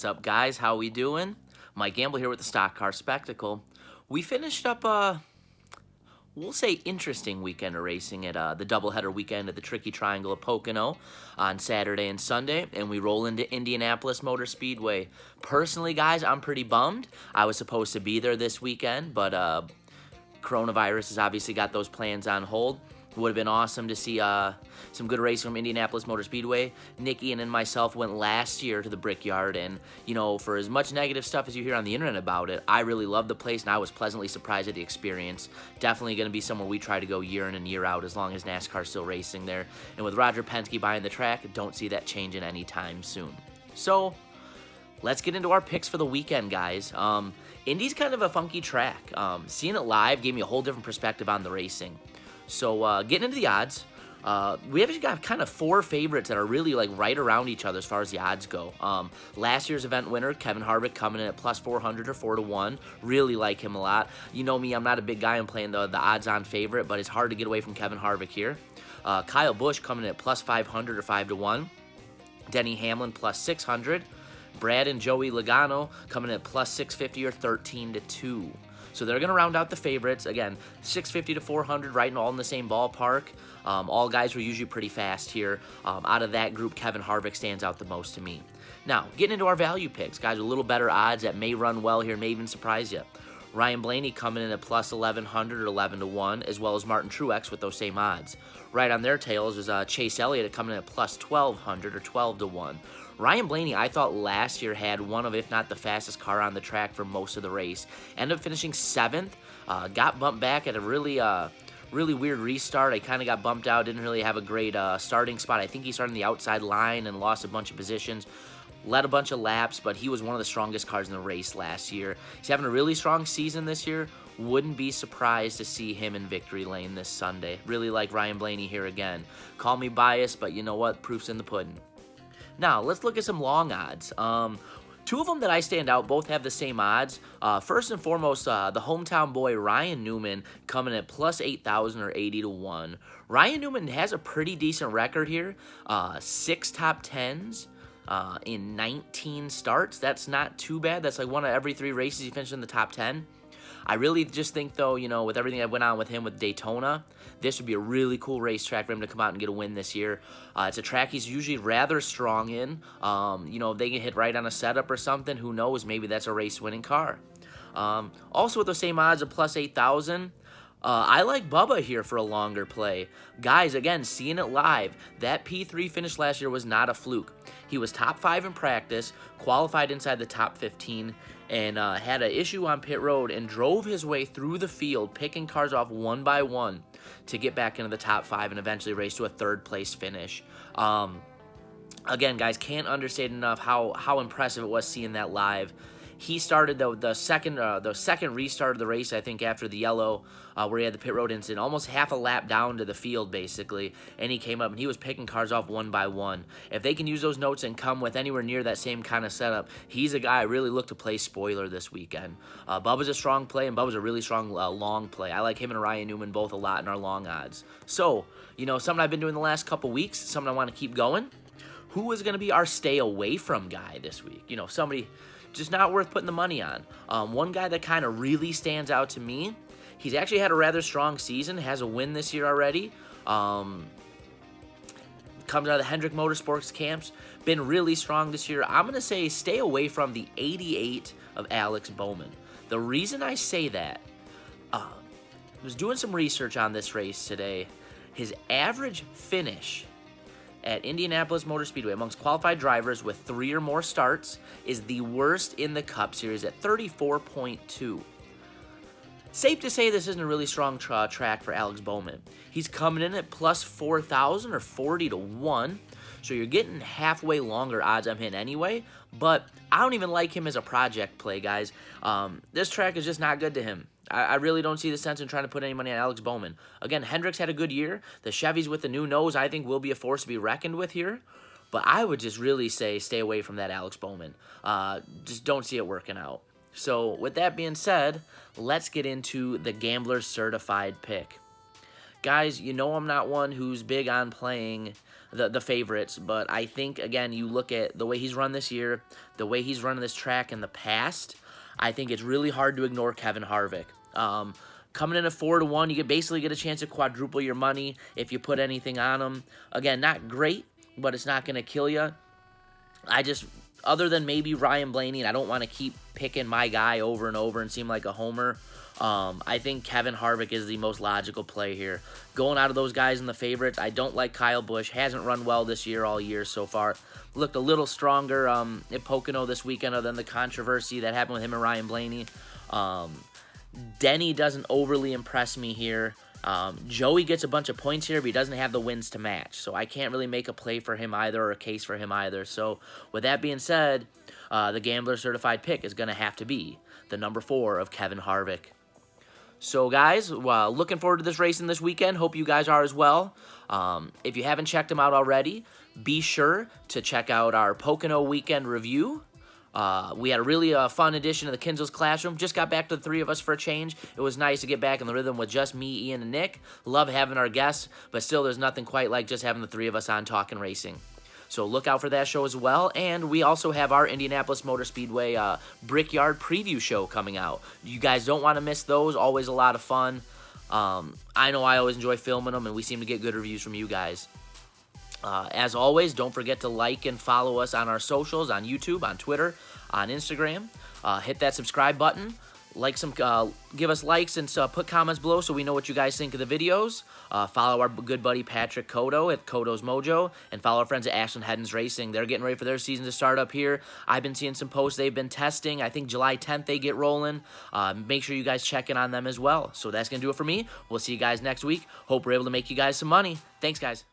What's up, guys? How we doing? Mike Gamble here with the Stock Car Spectacle. We finished up we'll say interesting weekend of racing at the doubleheader weekend at the Tricky Triangle of Pocono on Saturday and Sunday, and we roll into Indianapolis Motor Speedway. Personally, guys, I'm pretty bummed. I was supposed to be there this weekend, but coronavirus has obviously got those plans on hold. It would have been awesome to see some good racing from Indianapolis Motor Speedway. Nikki and myself went last year to the Brickyard, and, you know, for as much negative stuff as you hear on the internet about it, I really loved the place, and I was pleasantly surprised at the experience. Definitely going to be somewhere we try to go year in and year out as long as NASCAR's still racing there. And with Roger Penske buying the track, don't see that changing anytime soon. So, let's get into our picks for the weekend, guys. Indy's kind of a funky track. Seeing it live gave me a whole different perspective on the racing. So getting into the odds, we have got kind of four favorites that are really like right around each other as far as the odds go. Last year's event winner, Kevin Harvick, coming in at plus 400 or 4-1. Really like him a lot. You know me, I'm not a big guy in playing the odds-on favorite, but it's hard to get away from Kevin Harvick here. Kyle Busch coming in at plus 500 or 5-1. Denny Hamlin plus 600. Brad and Joey Logano coming in at plus 650 or 13-2. So they're going to round out the favorites. Again, 650 to 400, right, and all in the same ballpark. All guys were usually pretty fast here. Out of that group, Kevin Harvick stands out the most to me. Now, getting into our value picks, guys, with a little better odds that may run well here, may even surprise you. Ryan Blaney coming in at plus 1,100 or 11-1, as well as Martin Truex with those same odds. Right on their tails is Chase Elliott coming in at plus 1,200 or 12-1. Ryan Blaney, I thought last year had one of, if not the fastest car on the track for most of the race. Ended up finishing 7th, got bumped back at a really weird restart. I kind of got bumped out, didn't really have a great starting spot. I think he started on the outside line and lost a bunch of positions. Led a bunch of laps, but he was one of the strongest cars in the race last year. He's having a really strong season this year. Wouldn't be surprised to see him in victory lane this Sunday. Really like Ryan Blaney here again. Call me biased, but you know what? Proof's in the pudding. Now, let's look at some long odds. Two of them that I stand out both have the same odds. First and foremost, the hometown boy Ryan Newman coming at plus 8,000 or 80-1. Ryan Newman has a pretty decent record here. 6 top 10s in 19 starts. That's not too bad. That's like one of every 3 races he finished in the top 10. I really just think, though, you know, with everything that went on with him with Daytona, this would be a really cool racetrack for him to come out and get a win this year. It's a track he's usually rather strong in. You know, if they get hit right on a setup or something, who knows? Maybe that's a race-winning car. Also, with the same odds of plus 8,000, I like Bubba here for a longer play. Guys, again, seeing it live, that P3 finish last year was not a fluke. He was top 5 in practice, qualified inside the top 15, and had an issue on pit road and drove his way through the field, picking cars off one by one to get back into the top 5 and eventually race to a 3rd place finish. Again, guys, can't understate enough how impressive it was seeing that live. He started the second restart of the race, I think, after the yellow, where he had the pit road incident, almost half a lap down to the field, basically, and he came up and he was picking cars off one by one. If they can use those notes and come with anywhere near that same kind of setup, he's a guy I really look to play spoiler this weekend. Bubba's a strong play, and Bubba's a really strong long play. I like him and Ryan Newman both a lot in our long odds. So, you know, something I've been doing the last couple weeks, something I want to keep going. Who is going to be our stay away from guy this week? You know, somebody just not worth putting the money on. One guy that kind of really stands out to me, he's actually had a rather strong season, has a win this year already. Comes out of the Hendrick Motorsports camps, been really strong this year. I'm going to say stay away from the 88 of Alex Bowman. The reason I say that, I was doing some research on this race today. His average finish at Indianapolis Motor Speedway amongst qualified drivers with 3 or more starts is the worst in the Cup Series at 34.2. Safe to say this isn't a really strong track for Alex Bowman. He's coming in at plus 4,000 or 40-1, so you're getting halfway longer odds on him anyway, but I don't even like him as a project play, guys. This track is just not good to him. I really don't see the sense in trying to put any money on Alex Bowman. Again, Hendrick's had a good year. The Chevys with the new nose, I think, will be a force to be reckoned with here. But I would just really say stay away from that Alex Bowman. Just don't see it working out. So with that being said, let's get into the Gambler's Certified pick. Guys, you know I'm not one who's big on playing the favorites. But I think, again, you look at the way he's run this year, the way he's running this track in the past, I think it's really hard to ignore Kevin Harvick. Coming in at 4-1, you basically get a chance to quadruple your money if you put anything on him. Again, not great, but it's not going to kill you. Other than maybe Ryan Blaney, and I don't want to keep picking my guy over and over and seem like a homer, I think Kevin Harvick is the most logical play here. Going out of those guys in the favorites, I don't like Kyle Busch. Hasn't run well this year, all year so far. Looked a little stronger at Pocono this weekend other than the controversy that happened with him and Ryan Blaney. Denny doesn't overly impress me here. Joey gets a bunch of points here, but he doesn't have the wins to match. So I can't really make a play for him either or a case for him either. So with that being said, the Gambler Certified pick is going to have to be the number 4 of Kevin Harvick. So guys, looking forward to this racing this weekend. Hope you guys are as well. If you haven't checked them out already, be sure to check out our Pocono weekend review. We had a really fun edition of the Kinzel's Classroom. Just got back to the 3 of us for a change. It was nice to get back in the rhythm with just me, Ian, and Nick. Love having our guests, but still there's nothing quite like just having the 3 of us on talking racing. So look out for that show as well. And we also have our Indianapolis Motor Speedway Brickyard preview show coming out. You guys don't want to miss those. Always a lot of fun. I know I always enjoy filming them, and we seem to get good reviews from you guys. As always, don't forget to like and follow us on our socials, on YouTube, on Twitter, on Instagram. Hit that subscribe button. Give us likes and put comments below so we know what you guys think of the videos. Follow our good buddy Patrick Cotto at Cotto's Mojo, and follow our friends at Ashland Heddens Racing. They're getting ready for their season to start up here. I've been seeing some posts they've been testing. I think July 10th they get rolling. Make sure you guys check in on them as well. So that's going to do it for me. We'll see you guys next week. Hope we're able to make you guys some money. Thanks, guys.